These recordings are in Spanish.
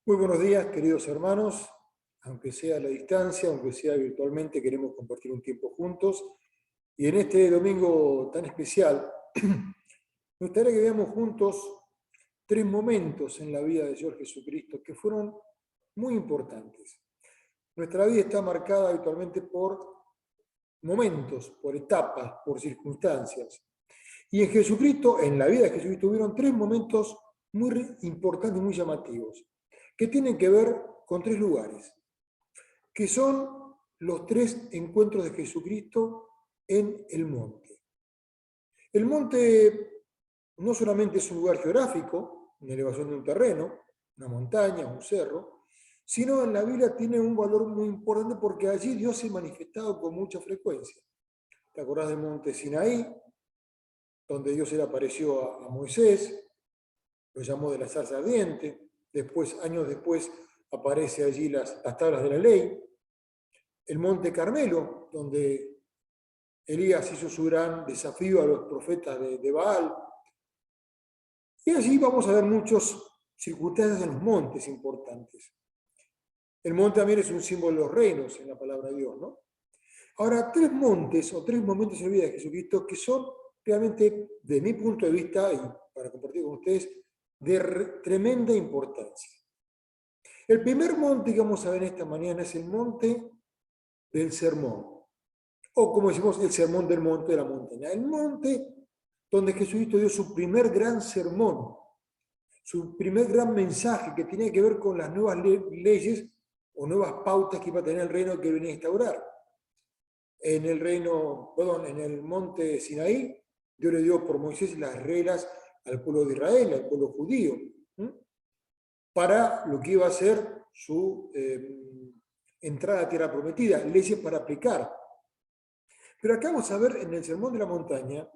Muy buenos días, queridos hermanos. Aunque sea a la distancia, aunque sea virtualmente, queremos compartir un tiempo juntos. Y en este domingo tan especial, me gustaría que veamos juntos tres momentos en la vida del Señor Jesucristo que fueron muy importantes. Nuestra vida está marcada habitualmente por momentos, por etapas, por circunstancias. Y en Jesucristo, en la vida de Jesucristo, hubieron tres momentos muy importantes y muy llamativos, que tienen que ver con tres lugares, que son los tres encuentros de Jesucristo en el monte. El monte no solamente es un lugar geográfico, una elevación de un terreno, una montaña, un cerro, sino en la Biblia tiene un valor muy importante porque allí Dios se ha manifestado con mucha frecuencia. ¿Te acordás del monte Sinaí, donde Dios se le apareció a Moisés, lo llamó de la zarza ardiente? Después, años después, aparece allí las tablas de la ley. El monte Carmelo, donde Elías hizo su gran desafío a los profetas de Baal. Y allí vamos a ver muchas circunstancias en los montes importantes. El monte también es un símbolo de los reinos en la palabra de Dios, ¿no? Ahora, tres montes o tres momentos en la vida de Jesucristo que son realmente, de mi punto de vista, y para compartir con ustedes, de tremenda importancia. El primer monte que vamos a ver esta mañana es el monte del sermón, o como decimos, el sermón del monte de la montaña. El monte donde Jesucristo dio su primer gran sermón, su primer gran mensaje que tenía que ver con las nuevas leyes o nuevas pautas que iba a tener el reino que venía a instaurar. En el monte Sinaí, Dios le dio por Moisés las reglas al pueblo de Israel, al pueblo judío, para lo que iba a ser su entrada a tierra prometida, leyes para aplicar. Pero acá vamos a ver en el Sermón de la Montaña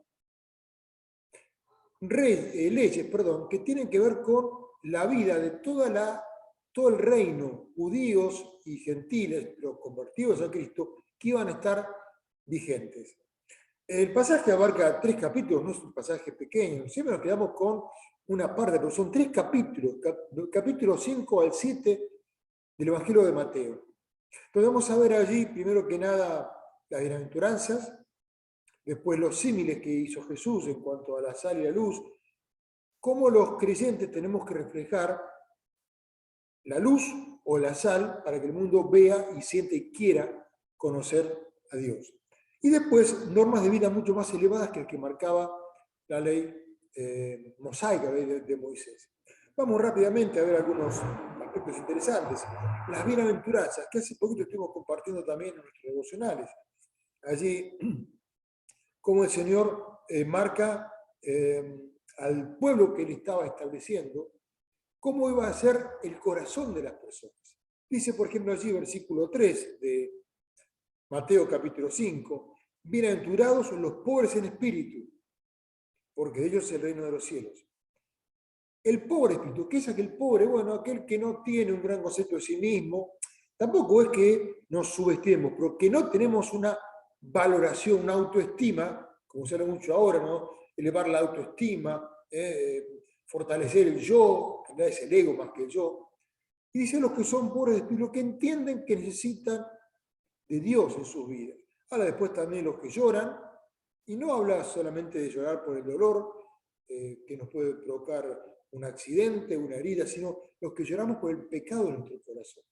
leyes que tienen que ver con la vida de todo el reino, judíos y gentiles, pero convertidos a Cristo, que iban a estar vigentes. El pasaje abarca 3 capítulos, no es un pasaje pequeño, siempre nos quedamos con una parte, pero son 3 capítulos, capítulos 5 al 7 del Evangelio de Mateo. Entonces vamos a ver allí, primero que nada, las bienaventuranzas, después los símiles que hizo Jesús en cuanto a la sal y la luz, cómo los creyentes tenemos que reflejar la luz o la sal para que el mundo vea y sienta y quiera conocer a Dios. Y después normas de vida mucho más elevadas que el que marcaba la ley mosaica de Moisés. Vamos rápidamente a ver algunos aspectos interesantes. Las bienaventuranzas, que hace poquito estuvimos compartiendo también en nuestros devocionales. Allí, como el Señor marca al pueblo que Él estaba estableciendo, cómo iba a ser el corazón de las personas. Dice, por ejemplo, allí, versículo 3 de Mateo capítulo 5, bienaventurados son los pobres en espíritu, porque de ellos es el reino de los cielos. El pobre espíritu, ¿qué es aquel pobre? Bueno, aquel que no tiene un gran concepto de sí mismo. Tampoco es que nos subestimemos, pero que no tenemos una valoración, una autoestima, como se habla mucho ahora, ¿no? Elevar la autoestima, fortalecer el yo, que es el ego más que el yo. Y dice los que son pobres de espíritu, que entienden que necesitan de Dios en sus vidas. Habla después también los que lloran, y no habla solamente de llorar por el dolor que nos puede provocar un accidente, una herida, sino los que lloramos por el pecado de nuestro corazón,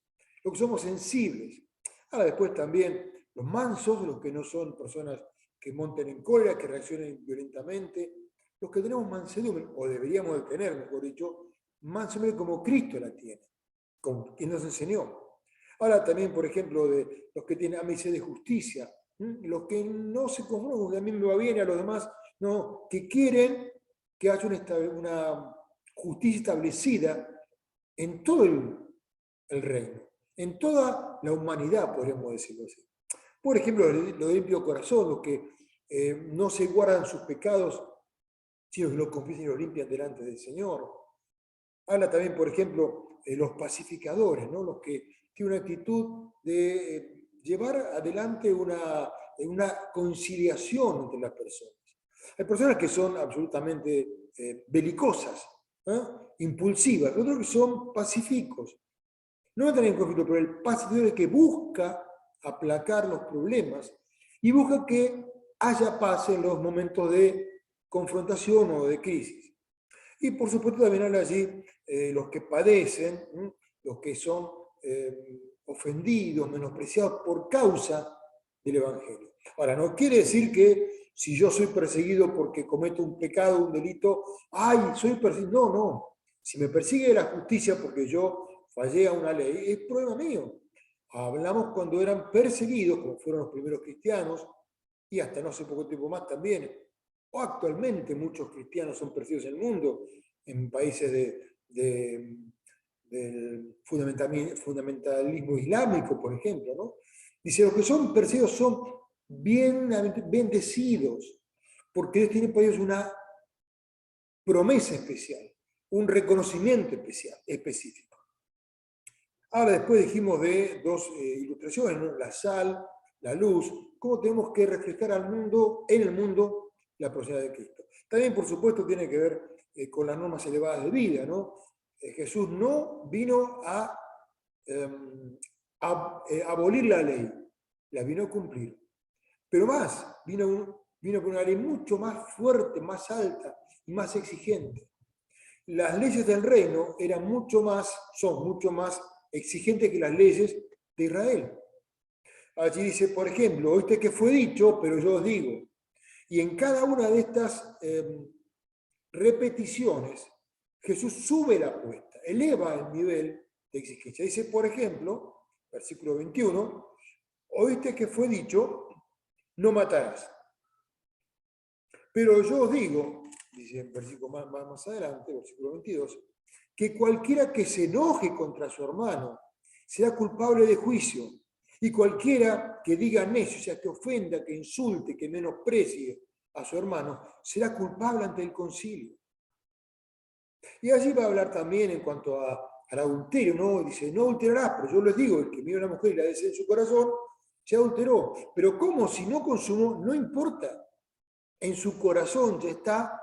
los que somos sensibles. Habla después también los mansos, los que no son personas que monten en cólera, que reaccionen violentamente, los que tenemos mansedumbre, o deberíamos de tener, mejor dicho, mansedumbre como Cristo la tiene, como quien nos enseñó. Habla también, por ejemplo, de los que tienen hambre y sed de justicia, los que no se conforman con que a mí me va bien y a los demás no, que quieren que haya una justicia establecida en todo el reino, en toda la humanidad, podríamos decirlo así. Por ejemplo, los de limpio corazón, los que no se guardan sus pecados, sino que los confiesan y los limpian delante del Señor. Habla también, por ejemplo, de los pacificadores, ¿no? Los que tienen una actitud de llevar adelante una conciliación entre las personas. Hay personas que son absolutamente belicosas, impulsivas, otros que son pacíficos, no entran en conflicto, pero el paz interior es que busca aplacar los problemas y busca que haya paz en los momentos de confrontación o de crisis. Y por supuesto también habla allí los que padecen, los que son ofendidos, menospreciados por causa del Evangelio. Ahora, no quiere decir que si yo soy perseguido porque cometo un pecado, un delito, ¡ay, soy perseguido! No, no. Si me persigue la justicia porque yo fallé a una ley, es problema mío. Hablamos cuando eran perseguidos, como fueron los primeros cristianos, y hasta no hace poco tiempo más también, o actualmente muchos cristianos son perseguidos en el mundo, en países del fundamentalismo islámico, por ejemplo, ¿no? Dice, los que son perseguidos son bien bendecidos, porque Dios tiene para ellos una promesa especial, un reconocimiento específico. Ahora después dijimos de dos ilustraciones, ¿no? La sal, la luz, cómo tenemos que reflejar al mundo, en el mundo, la proximidad de Cristo. También, por supuesto, tiene que ver con las normas elevadas de vida, ¿no? Jesús no vino a abolir la ley, la vino a cumplir. Pero más, vino con una ley mucho más fuerte, más alta y más exigente. Las leyes del reino son mucho más exigentes que las leyes de Israel. Allí dice, por ejemplo, oíste que fue dicho, pero yo os digo. Y en cada una de estas repeticiones, Jesús sube la apuesta, eleva el nivel de exigencia. Dice, por ejemplo, versículo 21, oíste que fue dicho, no matarás. Pero yo os digo, dice en versículo más adelante, versículo 22, que cualquiera que se enoje contra su hermano será culpable de juicio, y cualquiera que diga necio, o sea, que ofenda, que insulte, que menosprecie a su hermano, será culpable ante el concilio. Y allí va a hablar también en cuanto al adulterio, ¿no? Dice, no adulterarás, pero yo les digo, el que mira a una mujer y la desea en su corazón, se adulteró. Pero ¿cómo? Si no consumó, no importa. En su corazón ya está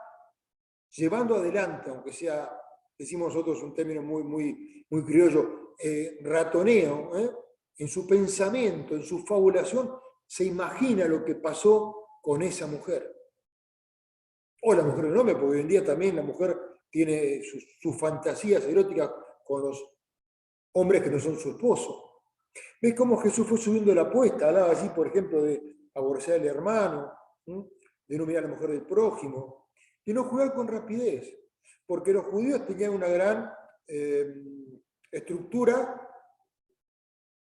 llevando adelante, aunque sea, decimos nosotros un término muy criollo, ratoneo, en su pensamiento, en su fabulación, se imagina lo que pasó con esa mujer. O la mujer del hombre, porque hoy en día también la mujer tiene sus fantasías eróticas con los hombres que no son su esposo. ¿Ves cómo Jesús fue subiendo la apuesta? Hablaba así, por ejemplo, de aborrecer al hermano, de no mirar a la mujer del prójimo, de no jugar con rapidez, porque los judíos tenían una gran estructura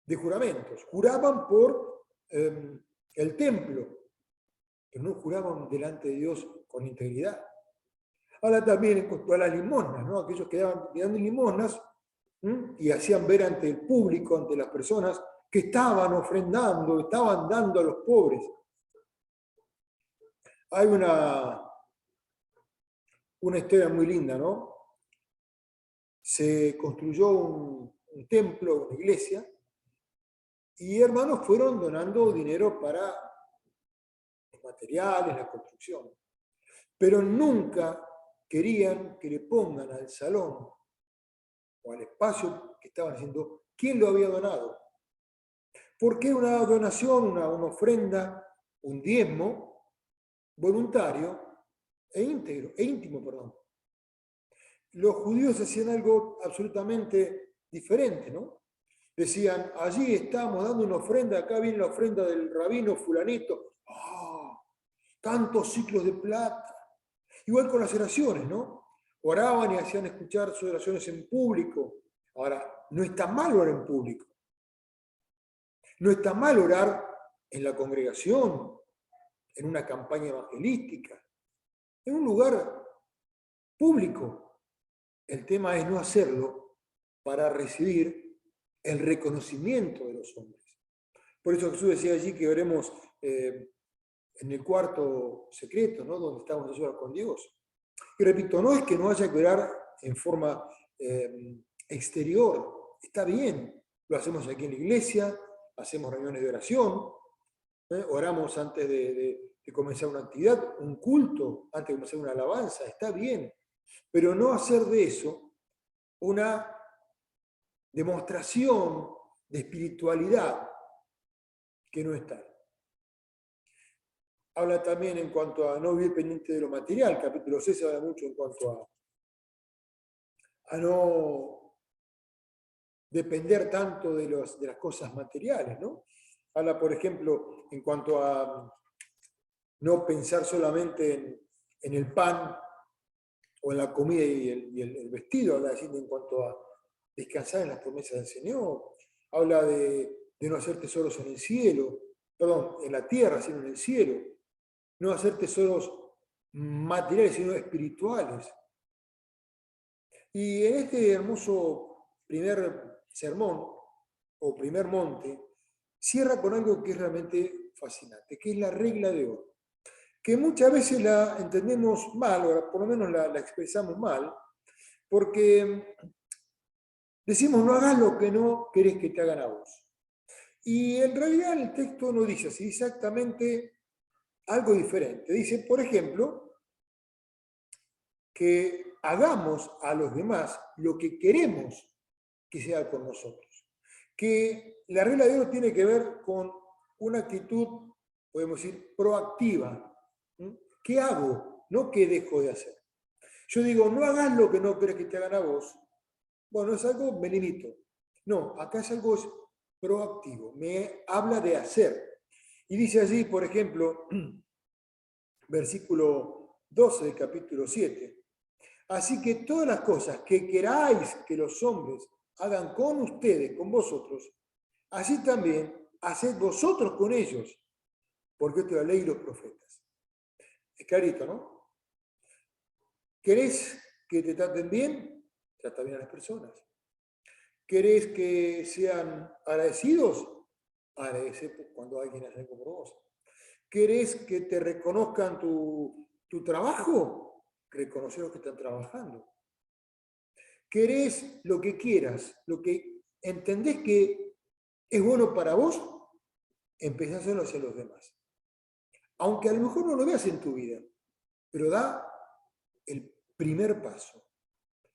de juramentos. Juraban por el templo, pero no juraban delante de Dios con integridad. Ahora también en cuanto a las limosnas, ¿no? Aquellos que daban limosnas y hacían ver ante el público, ante las personas, que estaban ofrendando, estaban dando a los pobres. Hay una historia muy linda, ¿no? Se construyó un templo, una iglesia, y hermanos fueron donando dinero para los materiales, la construcción. Pero nunca querían que le pongan al salón o al espacio que estaban haciendo quién lo había donado. Porque una donación, una ofrenda, un diezmo voluntario e íntimo, perdón. Los judíos hacían algo absolutamente diferente, ¿no? Decían, allí estamos dando una ofrenda, acá viene la ofrenda del rabino fulanito. ¡Ah! Tantos ciclos de plata. Igual con las oraciones, ¿no? Oraban y hacían escuchar sus oraciones en público. Ahora, no está mal orar en público. No está mal orar en la congregación, en una campaña evangelística, en un lugar público. El tema es no hacerlo para recibir el reconocimiento de los hombres. Por eso Jesús decía allí que oremos en el cuarto secreto, ¿no? Donde estamos a solas con Dios. Y repito, no es que no haya que orar en forma exterior, está bien, lo hacemos aquí en la iglesia, hacemos reuniones de oración, oramos antes de comenzar una actividad, un culto, antes de comenzar una alabanza, está bien, pero no hacer de eso una demostración de espiritualidad que no es tal. Habla también en cuanto a no vivir pendiente de lo material, capítulo 6 habla mucho en cuanto a no depender tanto de las cosas materiales, ¿no? Habla, por ejemplo, en cuanto a no pensar solamente en el pan o en la comida y el vestido, habla así en cuanto a descansar en las promesas del Señor, habla de no hacer tesoros en el cielo, perdón, en la tierra, sino en el cielo, no hacer tesoros materiales, sino espirituales. Y en este hermoso primer sermón, o primer monte, cierra con algo que es realmente fascinante, que es la regla de oro, que muchas veces la entendemos mal, o por lo menos la expresamos mal, porque decimos, no hagas lo que no querés que te hagan a vos. Y en realidad el texto no dice así, exactamente algo diferente. Dice, por ejemplo, que hagamos a los demás lo que queremos que sea con nosotros. Que la regla de oro tiene que ver con una actitud, podemos decir, proactiva. ¿Qué hago? No qué dejo de hacer. Yo digo, no hagas lo que no querés que te hagan a vos. Bueno, es algo, me limito. No, acá es algo proactivo. Me habla de hacer. Y dice allí, por ejemplo, versículo 12 del capítulo 7. Así que todas las cosas que queráis que los hombres hagan con ustedes, con vosotros, así también haced vosotros con ellos, porque esto es la ley y los profetas. Es clarito, ¿no? ¿Querés que te traten bien? Trata bien a las personas. ¿Querés que sean agradecidos? Agradece cuando alguien hace algo por vos. ¿Querés que te reconozcan tu trabajo? Reconocer los que están trabajando. ¿Querés lo que quieras? Lo que entendés que es bueno para vos, empezá a hacerlo hacia los demás. Aunque a lo mejor no lo veas en tu vida, pero da el primer paso,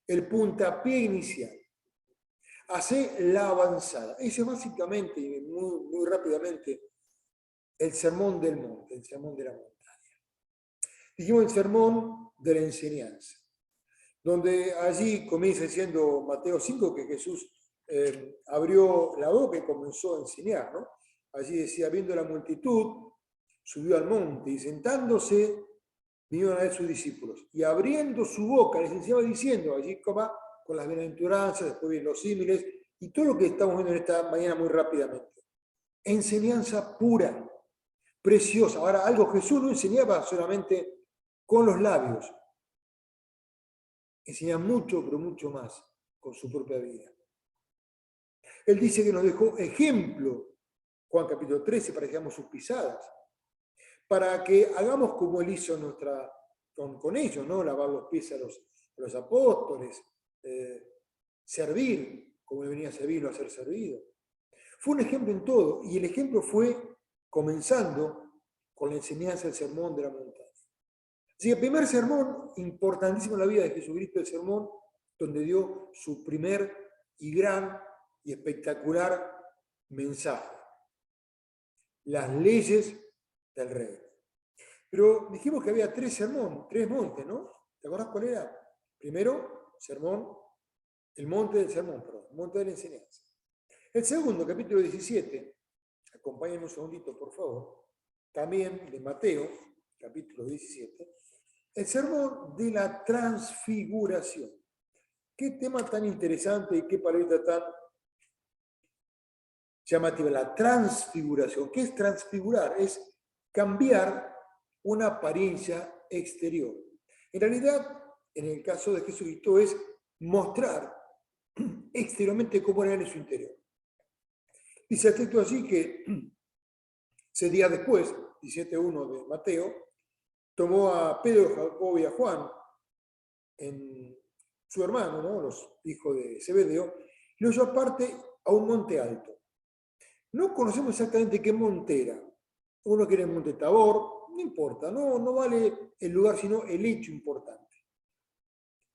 el puntapié inicial. Hacé la avanzada. Ese es básicamente, y muy rápidamente, el sermón del monte, el sermón de la montaña. Dijimos el sermón de la enseñanza, donde allí comienza diciendo Mateo 5 que Jesús abrió la boca y comenzó a enseñar, ¿no? Allí decía, viendo la multitud, subió al monte y sentándose, vinieron a él sus discípulos. Y abriendo su boca, les enseñaba diciendo, allí con las bienaventuranzas, después vienen los símiles, y todo lo que estamos viendo en esta mañana muy rápidamente. Enseñanza pura, preciosa. Ahora, algo Jesús no enseñaba solamente con los labios, enseña mucho, pero mucho más con su propia vida. Él dice que nos dejó ejemplo, Juan capítulo 13, para que hagamos sus pisadas, para que hagamos como él hizo con ellos, ¿no? Lavar los pies a los apóstoles, servir como él venía a servir, no a ser servido. Fue un ejemplo en todo, y el ejemplo fue comenzando con la enseñanza del sermón de la montaña. Así que el primer sermón importantísimo en la vida de Jesucristo, el sermón donde dio su primer y gran y espectacular mensaje. Las leyes del reino. Pero dijimos que había tres montes, ¿no? ¿Te acordás cuál era? Primero, sermón, el monte del sermón, perdón, el monte de la enseñanza. El segundo, capítulo 17, acompáñenme un segundito, por favor, también de Mateo, capítulo 17, el sermón de la transfiguración. Qué tema tan interesante y qué palabra tan llamativa, la transfiguración. ¿Qué es transfigurar? Es cambiar una apariencia exterior. En realidad, en el caso de Jesucristo, es mostrar exteriormente cómo era en su interior. Dice el texto así que 6 días después, 17:1 de Mateo, tomó a Pedro, Jacobo y a Juan, su hermano, ¿no? Los hijos de Zebedeo, y los llevó aparte a un monte alto. No conocemos exactamente qué monte era. Uno quiere el monte Tabor, no importa, no vale el lugar, sino el hecho importante.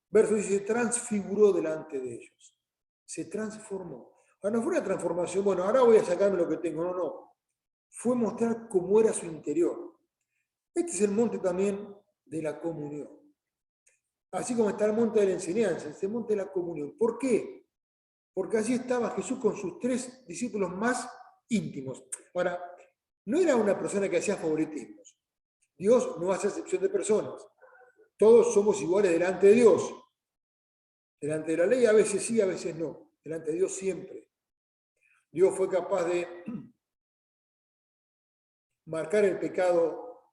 Verso dice, se transfiguró delante de ellos. se transformó. Ahora no fue una transformación, bueno, ahora voy a sacarme lo que tengo, no, no. Fue mostrar cómo era su interior. Este es el monte también de la comunión. Así como está el monte de la enseñanza, es el monte de la comunión. ¿Por qué? Porque allí estaba Jesús con sus 3 discípulos más íntimos. Ahora, no era una persona que hacía favoritismos. Dios no hace excepción de personas. Todos somos iguales delante de Dios. Delante de la ley a veces sí, a veces no. Delante de Dios siempre. Dios fue capaz de marcar el pecado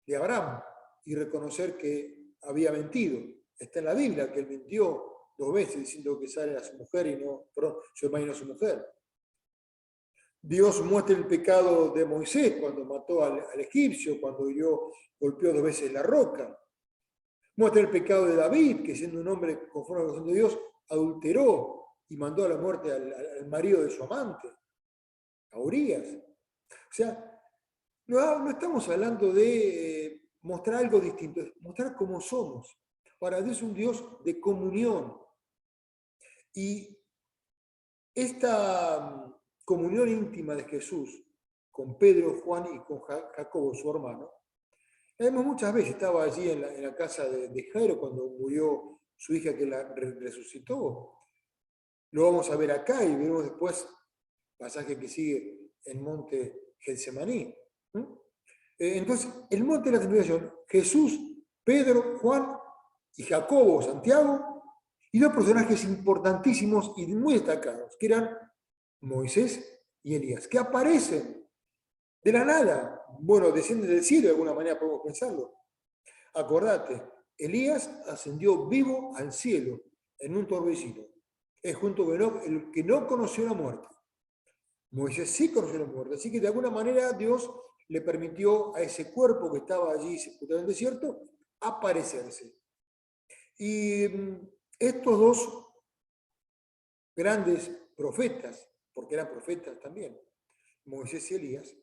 de Abraham y reconocer que había mentido. Está en la Biblia que él mintió 2 veces diciendo que Sara era su mujer y no, perdón, su hermana era su mujer. Dios muestra el pecado de Moisés cuando mató al egipcio, cuando golpeó 2 veces la roca. Muestra el pecado de David, que siendo un hombre conforme a la corazón de Dios, adulteró y mandó a la muerte al marido de su amante, a Urías. O sea, no estamos hablando de mostrar algo distinto, es mostrar cómo somos. Ahora, Dios es un Dios de comunión. Y esta comunión íntima de Jesús con Pedro, Juan y con Jacobo, su hermano, vemos muchas veces, estaba allí en la casa de Jairo cuando murió su hija que la resucitó. Lo vamos a ver acá y veremos después, pasaje que sigue en monte Getsemaní. Entonces, el monte de la transfiguración, Jesús, Pedro, Juan y Jacobo, Santiago, y 2 personajes importantísimos y muy destacados, que eran Moisés y Elías, que aparecen de la nada. Bueno, descienden del cielo, de alguna manera podemos pensarlo. Acordate, Elías ascendió vivo al cielo en un torbellino. Es junto con el que no conoció la muerte. Moisés sí conoció la muerte, así que de alguna manera Dios le permitió a ese cuerpo que estaba allí sepultado en el desierto aparecerse. Y estos 2 grandes profetas, porque eran profetas también, Moisés y Elías,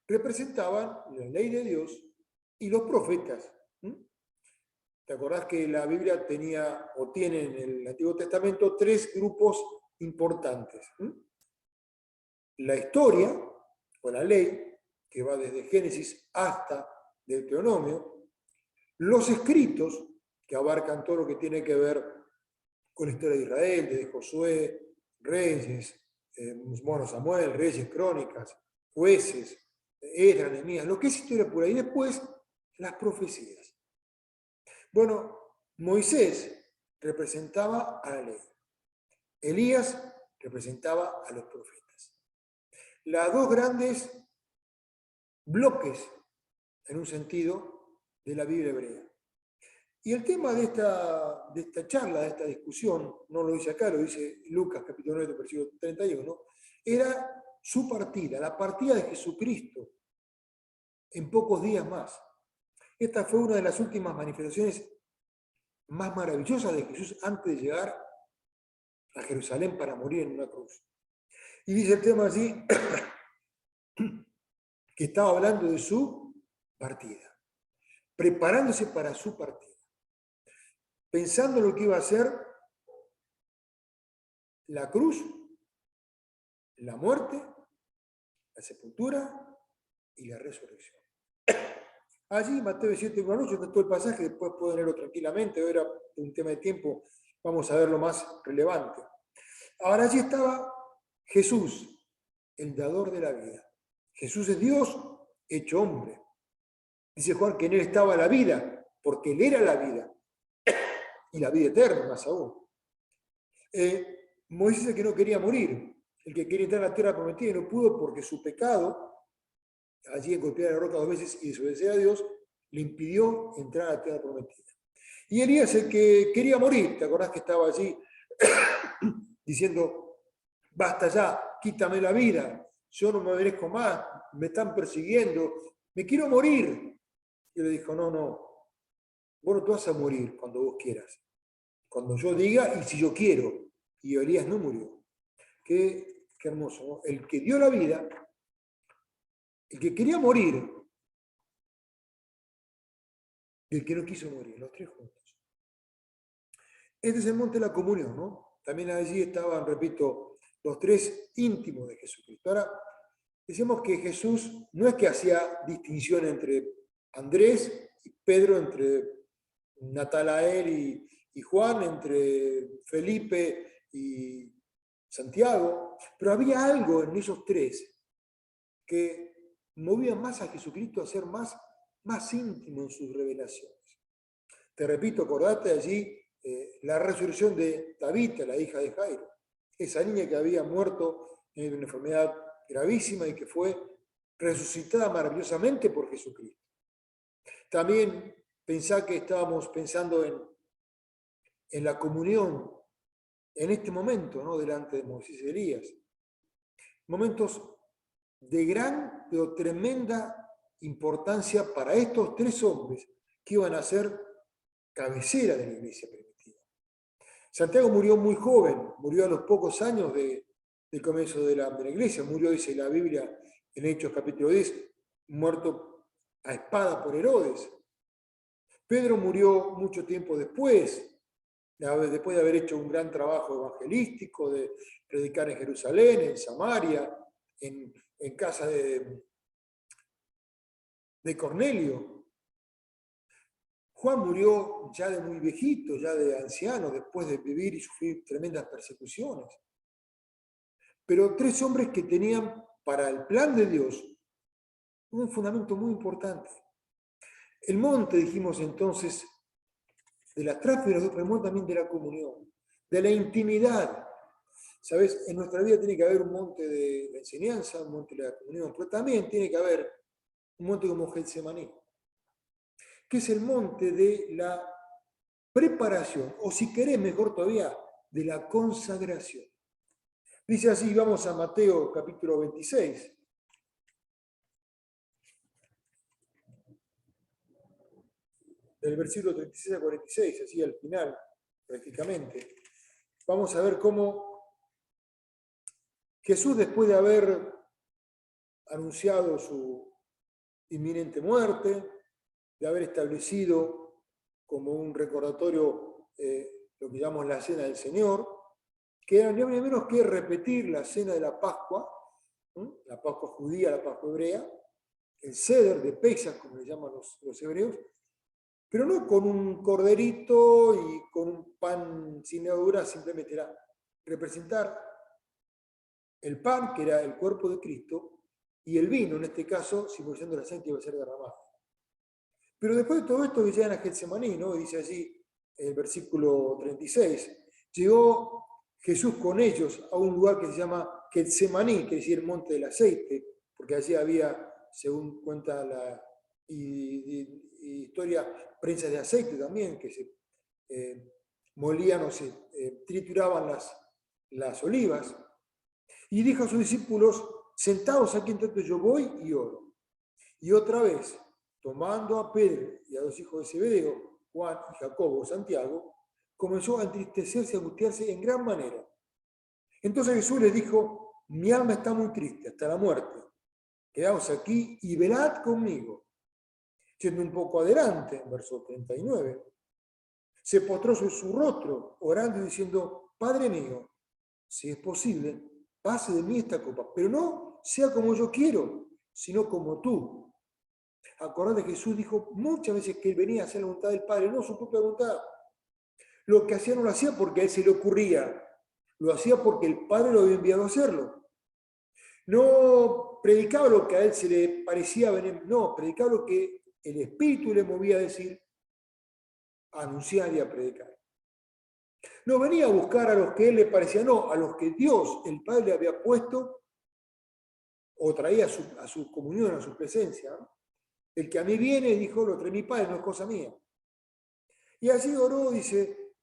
representaban la ley de Dios y los profetas. ¿Te acordás que la Biblia tenía o tiene en el Antiguo Testamento 3 grupos importantes? La historia, o la ley, que va desde Génesis hasta Deuteronomio, los escritos, que abarcan todo lo que tiene que ver con la historia de Israel, desde Josué, Reyes, Samuel, Reyes, Crónicas, Jueces, Esdras, Nehemías, lo que es historia pura, y después las profecías. Bueno, Moisés representaba a la ley. Elías representaba a los profetas. Las 2 grandes bloques, en un sentido, de la Biblia hebrea. Y el tema de esta charla, de esta discusión, no lo dice acá, lo dice Lucas, capítulo 9, versículo 31, era su partida, la partida de Jesucristo en pocos días más. Esta fue una de las últimas manifestaciones más maravillosas de Jesús antes de llegar a Jerusalén para morir en una cruz. Y dice el tema así, que estaba hablando de su partida, preparándose para su partida, pensando en lo que iba a ser la cruz, la muerte, la sepultura y la resurrección. Allí, Mateo 7, una noche, está todo el pasaje, después pueden leerlo tranquilamente, hoy era un tema de tiempo, vamos a ver lo más relevante. Ahora allí estaba Jesús, el dador de la vida. Jesús es Dios hecho hombre. Dice Juan que en él estaba la vida, porque él era la vida, y la vida eterna, más aún. Moisés es el que no quería morir, el que quería entrar a la tierra prometida y no pudo porque su pecado, allí en golpear la roca 2 veces y desobedecer a Dios, le impidió entrar a la tierra prometida. Y Elías, el que quería morir, ¿te acordás que estaba allí diciendo, basta ya, quítame la vida, yo no me merezco más, me están persiguiendo, me quiero morir? Y le dijo, no, vos no te vas a morir cuando vos quieras, cuando yo diga y si yo quiero. Y Elías no murió. Qué hermoso, ¿no? El que dio la vida, el que quería morir, y el que no quiso morir, los 3 juntos. Este es el monte de la comunión, ¿no? También allí estaban, repito, los tres íntimos de Jesucristo. Ahora, decimos que Jesús no es que hacía distinción entre Andrés y Pedro, entre Natanael y Juan, entre Felipe y Santiago, pero había algo en esos tres que movía más a Jesucristo a ser más íntimo en sus revelaciones. Te repito, acordate allí la resurrección de Tabita, la hija de Jairo, esa niña que había muerto de una enfermedad gravísima y que fue resucitada maravillosamente por Jesucristo. También pensá que estábamos pensando en la comunión en este momento, ¿no? Delante de Moisés y Elías. Momentos de gran pero tremenda importancia para estos tres hombres que iban a ser cabecera de la iglesia primitiva. Santiago murió muy joven, murió a los pocos años del comienzo de la iglesia, murió, dice la Biblia en Hechos capítulo 10, muerto a espada por Herodes. Pedro murió mucho tiempo después de haber hecho un gran trabajo evangelístico, de predicar en Jerusalén, en Samaria, en casa de Cornelio. Juan murió ya de muy viejito, ya de anciano, después de vivir y sufrir tremendas persecuciones. Pero tres hombres que tenían para el plan de Dios un fundamento muy importante. El monte, dijimos entonces, de las tráfilas, pero el monte también de la comunión, de la intimidad. ¿Sabes? En nuestra vida tiene que haber un monte de la enseñanza, un monte de la comunión, pero también tiene que haber un monte como Getsemaní, que es el monte de la preparación, o si querés, mejor todavía, de la consagración. Dice así, vamos a Mateo capítulo 26. Del versículo 36 a 46, así al final, prácticamente. Vamos a ver cómo Jesús, después de haber anunciado su inminente muerte, de haber establecido como un recordatorio lo que llamamos la cena del Señor, que era ni más ni menos que repetir la cena de la Pascua, la Pascua judía, la Pascua hebrea, el Seder de Pesach, como le llaman los hebreos, pero no con un corderito y con un pan sin levadura, simplemente era representar el pan, que era el cuerpo de Cristo, y el vino, en este caso, simbolizando la sangre que iba a ser derramada. Pero después de todo esto que llegan a Getsemaní, ¿no? Dice allí el versículo 36, llegó Jesús con ellos a un lugar que se llama Getsemaní, que es decir, el monte del aceite, porque allí había, según cuenta la historia, prensas de aceite también, que se molían o se trituraban las olivas. Y dijo a sus discípulos, sentados aquí, en tanto yo voy y oro. Y otra vez, tomando a Pedro y a los hijos de Zebedeo, Juan y Jacobo, Santiago, comenzó a entristecerse y a angustiarse en gran manera. Entonces Jesús les dijo, mi alma está muy triste, hasta la muerte. Quedaos aquí y velad conmigo. Yendo un poco adelante, en verso 39, se postró sobre su rostro, orando y diciendo, Padre mío, si es posible, pase de mí esta copa, pero no sea como yo quiero, sino como tú. Acordate que Jesús dijo muchas veces que él venía a hacer la voluntad del Padre, no su propia voluntad. Lo que hacía no lo hacía porque a él se le ocurría, lo hacía porque el Padre lo había enviado a hacerlo. No predicaba lo que a él se le parecía venir, no, predicaba lo que el Espíritu le movía a decir, a anunciar y a predicar. No venía a buscar a los que a él le parecía, no, a los que Dios, el Padre, le había puesto o traía a su comunión, a su presencia, ¿no? El que a mí viene, dijo, lo trae mi Padre, no es cosa mía. Y así oró, dice,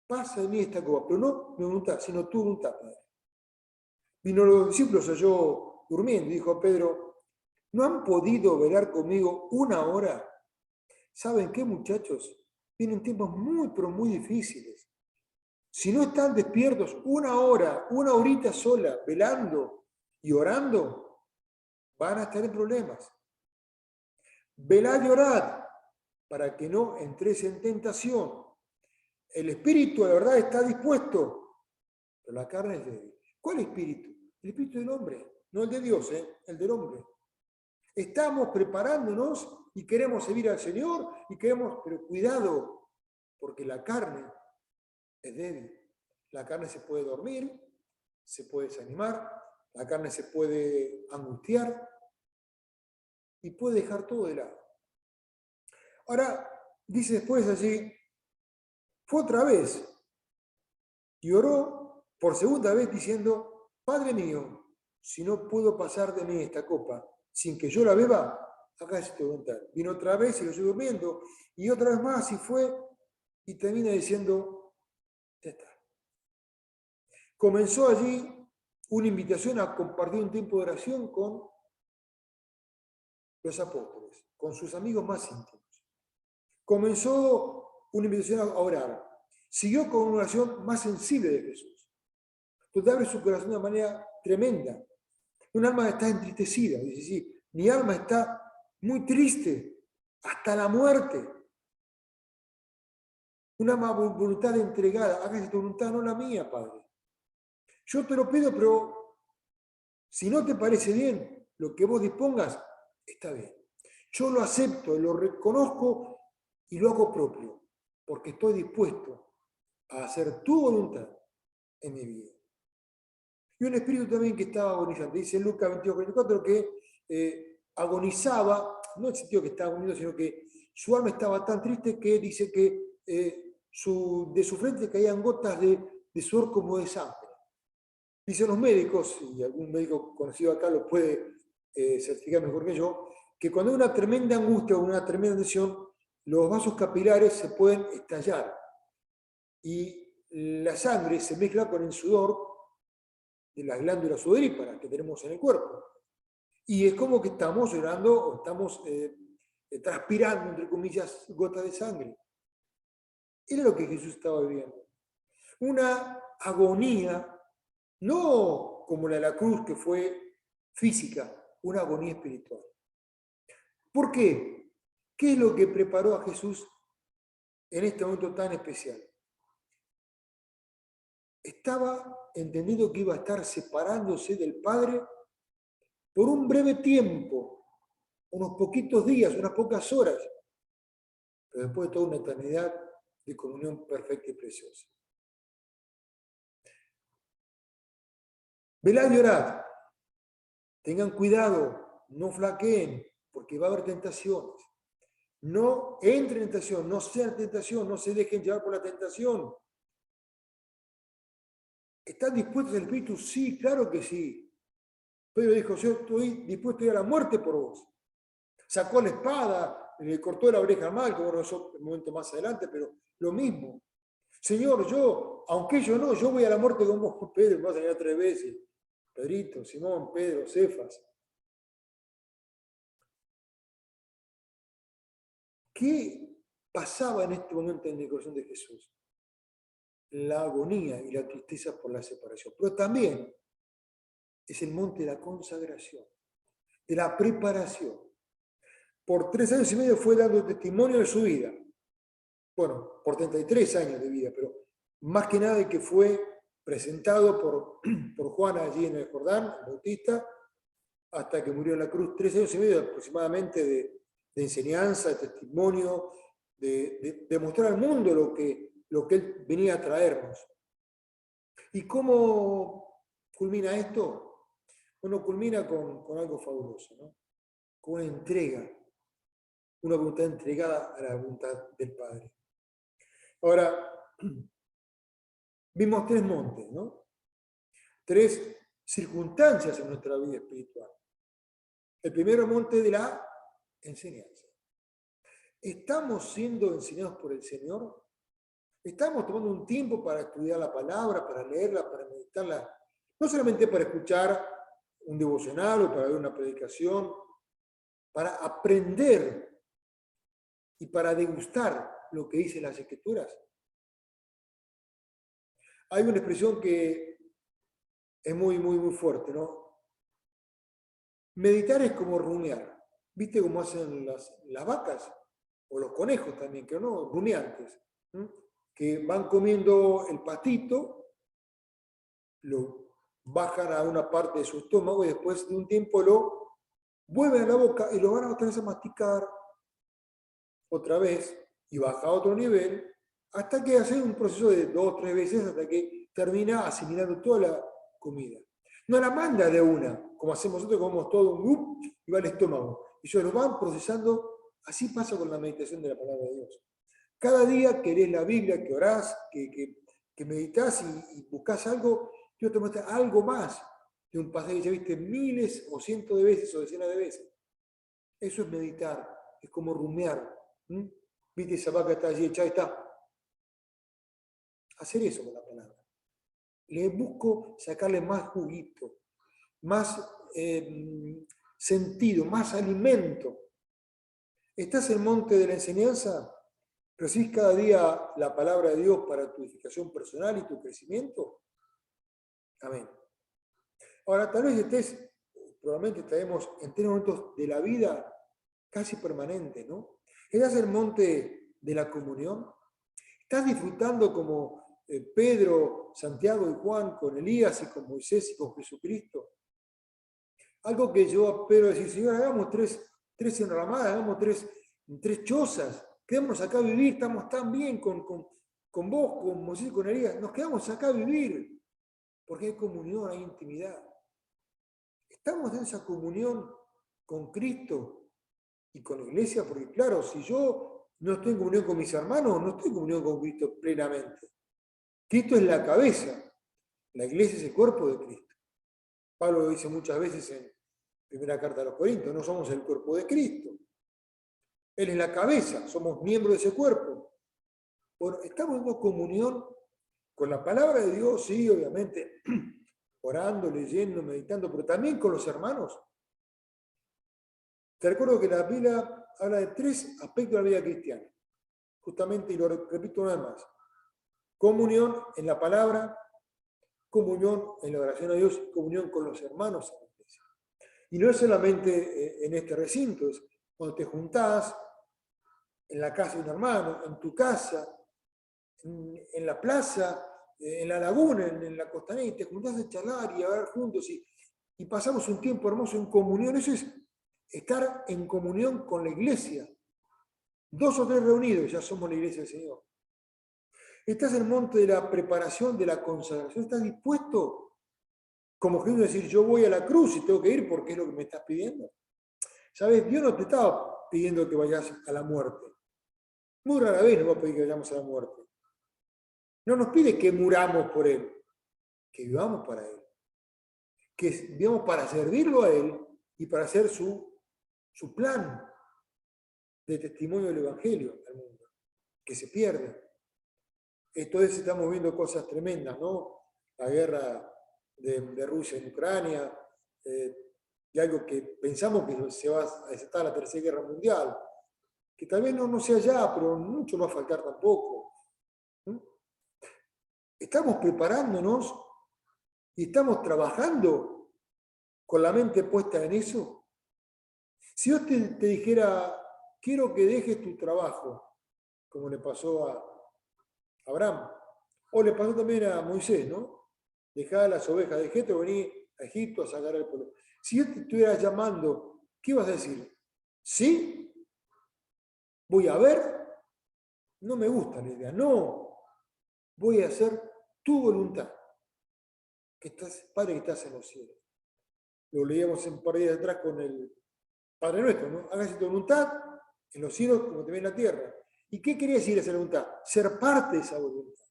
pasa de mí esta copa, pero no mi voluntad, sino tu voluntad, Padre. Vino los discípulos, oyó durmiendo, y dijo a Pedro, ¿no han podido velar conmigo una hora? ¿Saben qué, muchachos? Vienen tiempos muy, pero muy difíciles. Si no están despiertos una hora, una horita sola, velando y orando, van a estar en problemas. Velad y orad para que no entréis en tentación. El espíritu, la verdad, está dispuesto, pero la carne es débil. ¿Cuál espíritu? El espíritu del hombre, no el de Dios, el del hombre. Estamos preparándonos y queremos servir al Señor y queremos, pero cuidado, porque la carne es débil. La carne se puede dormir, se puede desanimar, la carne se puede angustiar y puede dejar todo de lado. Ahora, dice después allí, fue otra vez y oró por segunda vez diciendo, Padre mío, si no puedo pasar de mí esta copa sin que yo la beba, hágase tu voluntad. Vino otra vez y lo siguió viendo, y otra vez más y fue, y termina diciendo, ya está. Comenzó allí una invitación a compartir un tiempo de oración con los apóstoles, con sus amigos más íntimos. Comenzó una invitación a orar. Siguió con una oración más sensible de Jesús. Entonces abre su corazón de una manera tremenda. Un alma está entristecida. Dice, sí, mi alma está muy triste, hasta la muerte. Una voluntad entregada. Hágase tu voluntad, no la mía, Padre. Yo te lo pido, pero si no te parece bien lo que vos dispongas, está bien. Yo lo acepto, lo reconozco y lo hago propio, porque estoy dispuesto a hacer tu voluntad en mi vida. Y un espíritu también que estaba agonizante. Dice Lucas 22:44 que agonizaba, no en el sentido que estaba agoniendo, sino que su alma estaba tan triste que dice que de su frente caían gotas de sudor como de sangre. Dicen los médicos, y algún médico conocido acá lo puede certificar mejor que yo, que cuando hay una tremenda angustia o una tremenda tensión, los vasos capilares se pueden estallar y la sangre se mezcla con el sudor de las glándulas sudoríparas que tenemos en el cuerpo. Y es como que estamos llorando o estamos transpirando, entre comillas, gotas de sangre. Era lo que Jesús estaba viviendo. Una agonía, no como la de la cruz, que fue física, una agonía espiritual. ¿Por qué? ¿Qué es lo que preparó a Jesús en este momento tan especial? Estaba entendiendo que iba a estar separándose del Padre por un breve tiempo, unos poquitos días, unas pocas horas, pero después de toda una eternidad de comunión perfecta y preciosa. Velad y orad. Tengan cuidado, no flaqueen, porque va a haber tentaciones. No entren en tentación, no sean tentación, no se dejen llevar por la tentación. ¿Están dispuestos al Espíritu? Sí, claro que sí. Pedro dijo, yo estoy dispuesto a ir a la muerte por vos. Sacó la espada, le cortó la oreja mal, como eso un momento más adelante, pero lo mismo. Señor, aunque yo no, yo voy a la muerte con vos, Pedro, me vas a engañar 3 veces. Pedrito, Simón, Pedro, Cefas. ¿Qué pasaba en este momento en el corazón de Jesús? La agonía y la tristeza por la separación. Pero también es el monte de la consagración, de la preparación. Por 3 años y medio fue dando testimonio de su vida. Bueno, por 33 años de vida, pero más que nada de que fue presentado por Juan allí en el Jordán, el Bautista, hasta que murió en la cruz. 3 años y medio aproximadamente de enseñanza, de testimonio, de mostrar al mundo lo que él venía a traernos. ¿Y cómo culmina esto? Bueno, culmina con algo fabuloso, ¿no? Con una entrega, una voluntad entregada a la voluntad del Padre. Ahora, vimos 3 montes, ¿no? 3 circunstancias en nuestra vida espiritual. El primero monte de la enseñanza. ¿Estamos siendo enseñados por el Señor? ¿Estamos tomando un tiempo para estudiar la palabra, para leerla, para meditarla? No solamente para escuchar un devocional o para ver una predicación, para aprender y para degustar lo que dicen las Escrituras. Hay una expresión que es muy, muy, muy fuerte, ¿no? Meditar es como rumiar. ¿Viste cómo hacen las vacas? O los conejos también, que no, rumiantes. que van comiendo el pastito, lo bajan a una parte de su estómago y después de un tiempo lo vuelven a la boca y lo van a otra vez a masticar otra vez y baja a otro nivel hasta que hace un proceso de 2 o 3 veces hasta que termina asimilando toda la comida. No la manda de una, como hacemos nosotros, comemos todo un grupo y va al estómago. Y ellos lo van procesando, así pasa con la meditación de la palabra de Dios. Cada día que lees la Biblia, que orás, que meditas y buscas algo, Dios te muestra algo más de un pasaje que ya viste miles o cientos de veces o decenas de veces. Eso es meditar, es como rumiar. Viste esa vaca está allí echada, está. Hacer eso con la palabra. Le busco sacarle más juguito, más sentido, más alimento. ¿Estás en el monte de la enseñanza? ¿Recibís cada día la palabra de Dios para tu edificación personal y tu crecimiento? Amén. Ahora, tal vez probablemente estaremos en 3 momentos de la vida casi permanentes, ¿no? ¿Estás en el monte de la comunión? ¿Estás disfrutando como Pedro, Santiago y Juan con Elías y con Moisés y con Jesucristo? Algo que llevó a Pedro a decir, Señor, hagamos tres enramadas, hagamos tres chozas, quedémonos acá a vivir, estamos tan bien con vos, con Moisés y con Elías, nos quedamos acá a vivir, porque hay comunión, hay intimidad. Estamos en esa comunión con Cristo y con la iglesia, porque claro, si yo no estoy en comunión con mis hermanos, no estoy en comunión con Cristo plenamente. Cristo es la cabeza, la iglesia es el cuerpo de Cristo. Pablo lo dice muchas veces en primera carta a los Corintios, no somos el cuerpo de Cristo. Él es la cabeza, somos miembros de ese cuerpo. Bueno, estamos en comunión con la palabra de Dios, sí, obviamente, orando, leyendo, meditando, pero también con los hermanos. Te recuerdo que la Biblia habla de 3 aspectos de la vida cristiana. Justamente, y lo repito una vez más, comunión en la palabra, comunión en la oración a Dios, comunión con los hermanos en la iglesia. Y no es solamente en este recinto, es cuando te juntás en la casa de un hermano, en tu casa, en la plaza, en la laguna, en la costanera, y te juntás a charlar y a ver juntos y pasamos un tiempo hermoso en comunión. Eso es estar en comunión con la iglesia. 2 o 3 reunidos, ya somos la iglesia del Señor. Estás en el monte de la preparación, de la consagración. ¿Estás dispuesto? Como Jesús decir, yo voy a la cruz y tengo que ir porque es lo que me estás pidiendo. ¿Sabes? Dios no te estaba pidiendo que vayas a la muerte. Muy rara vez nos va a pedir que vayamos a la muerte. No nos pide que muramos por Él, que vivamos para Él. Que vivamos para servirlo a Él y para hacer su plan de testimonio del Evangelio al mundo, que se pierde. Entonces estamos viendo cosas tremendas, ¿no? La guerra de Rusia en Ucrania, y algo que pensamos que se va a desatar la Tercera Guerra Mundial, que tal vez no sea ya, pero mucho no va a faltar tampoco. Estamos preparándonos y estamos trabajando con la mente puesta en eso. Si yo te dijera, quiero que dejes tu trabajo, como le pasó a Abraham, o le pasó también a Moisés, ¿no? Dejá las ovejas de Egipto, vení a Egipto a sacar al pueblo. Si yo te estuviera llamando, ¿qué vas a decir? ¿Sí? ¿Voy a ver? No me gusta la idea. No, voy a hacer tu voluntad. Padre que estás en los cielos. Lo leíamos un par de días atrás con el Padre Nuestro, ¿no? Hágase tu voluntad en los cielos como también en la tierra. ¿Y qué quería decir esa voluntad? Ser parte de esa voluntad.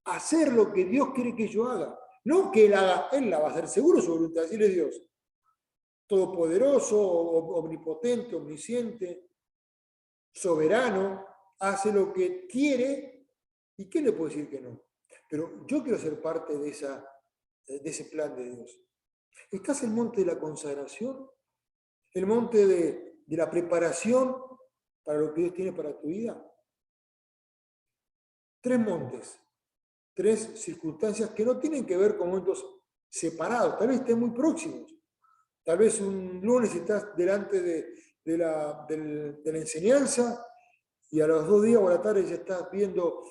Hacer lo que Dios quiere que yo haga. No que Él haga, Él la va a hacer seguro su voluntad. Decirle Dios, todopoderoso, omnipotente, omnisciente, soberano, hace lo que quiere, ¿y qué le puedo decir que no? Pero yo quiero ser parte de ese plan de Dios. ¿Estás en el monte de la consagración? ¿El monte de la preparación para lo que Dios tiene para tu vida? 3 montes, 3 circunstancias que no tienen que ver con momentos separados, tal vez estén muy próximos. Tal vez un lunes estás delante de la enseñanza y a los 2 días o a la tarde ya estás viendo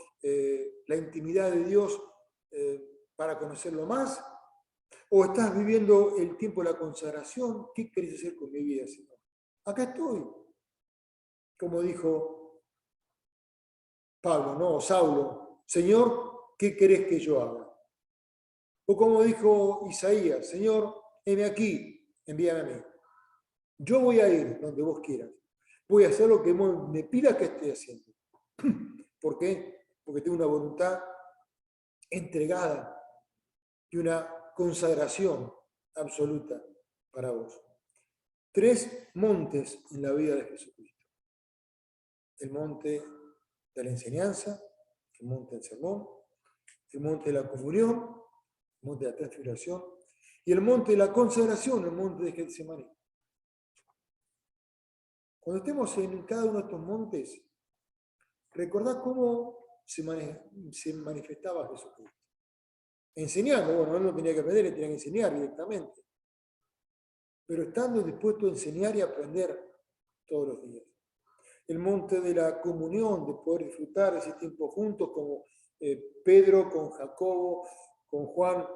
la intimidad de Dios para conocerlo más, o estás viviendo el tiempo de la consagración. ¿Qué querés hacer con mi vida, Señor? Acá estoy, como dijo Pablo, no, Saulo, Señor, ¿qué querés que yo haga? O como dijo Isaías, Señor, heme aquí, envíame a mí. Yo voy a ir donde vos quieras. Voy a hacer lo que me pidas que esté haciendo. ¿Por qué? Porque tengo una voluntad entregada y una consagración absoluta para vos. 3 montes en la vida de Jesucristo. El monte de la enseñanza, el monte del sermón, el monte de la comunión, el monte de la transfiguración y el monte de la consagración, el monte de Getsemaní. Cuando estemos en cada uno de estos montes, recordad cómo se manifestaba Jesucristo. Enseñando, bueno, él no tenía que aprender, él tenía que enseñar directamente. Pero estando dispuesto a enseñar y aprender todos los días. El monte de la comunión, de poder disfrutar ese tiempo juntos, como Pedro con Jacobo, con Juan,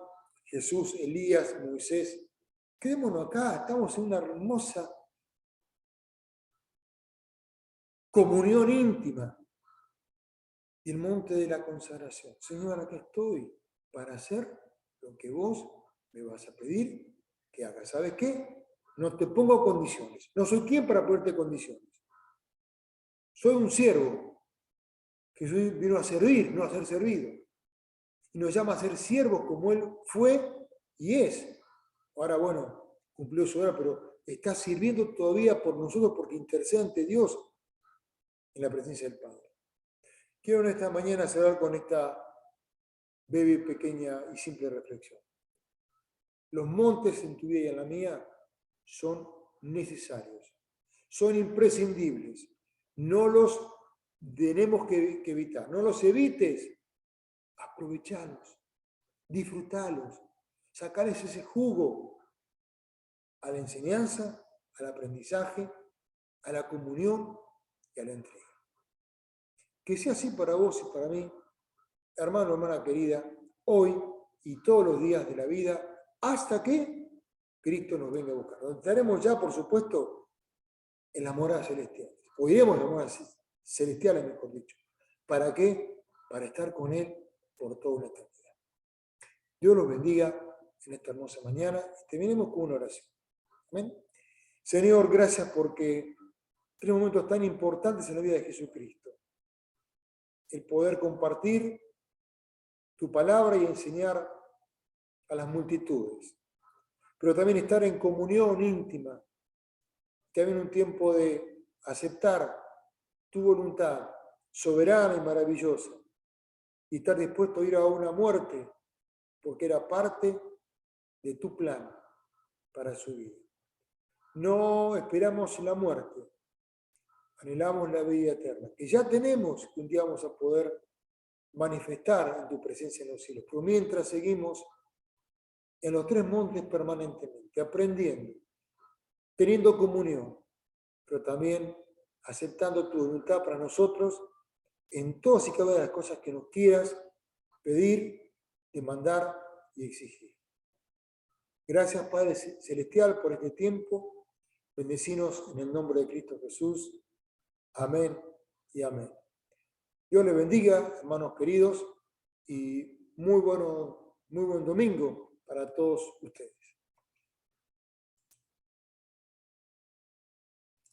Jesús, Elías, Moisés. Quedémonos acá, estamos en una hermosa comunión íntima. Y el monte de la consagración. Señor, aquí estoy para hacer lo que vos me vas a pedir que haga. ¿Sabes qué? No te pongo condiciones. No soy quien para ponerte condiciones. Soy un siervo que vino a servir, no a ser servido. Y nos llama a ser siervos como Él fue y es. Ahora, bueno, cumplió su hora, pero está sirviendo todavía por nosotros porque intercede ante Dios en la presencia del Padre. Quiero en esta mañana cerrar con esta breve, pequeña y simple reflexión. Los montes en tu vida y en la mía son necesarios, son imprescindibles. No los tenemos que evitar. No los evites, aprovechalos, disfrutalos, sacarles ese jugo a la enseñanza, al aprendizaje, a la comunión y a la entrega. Que sea así para vos y para mí, hermano, hermana querida, hoy y todos los días de la vida, hasta que Cristo nos venga a buscar. Donde estaremos ya, por supuesto, en las moradas celestiales. O iremos en las moradas celestiales, mejor dicho. ¿Para qué? Para estar con Él por toda una eternidad. Dios los bendiga en esta hermosa mañana. Terminemos con una oración. Amén. Señor, gracias porque 3 momentos tan importantes en la vida de Jesucristo. El poder compartir tu palabra y enseñar a las multitudes. Pero también estar en comunión íntima. También un tiempo de aceptar tu voluntad soberana y maravillosa. Y estar dispuesto a ir a una muerte porque era parte de tu plan para su vida. No esperamos la muerte, anhelamos la vida eterna, que ya tenemos, que un día vamos a poder manifestar en tu presencia en los cielos. Pero mientras seguimos en los 3 montes permanentemente, aprendiendo, teniendo comunión, pero también aceptando tu voluntad para nosotros en todas y cada una de las cosas que nos quieras pedir, demandar y exigir. Gracias, Padre Celestial, por este tiempo. Bendecinos en el nombre de Cristo Jesús. Amén y amén. Dios les bendiga, hermanos queridos, y muy buen domingo para todos ustedes.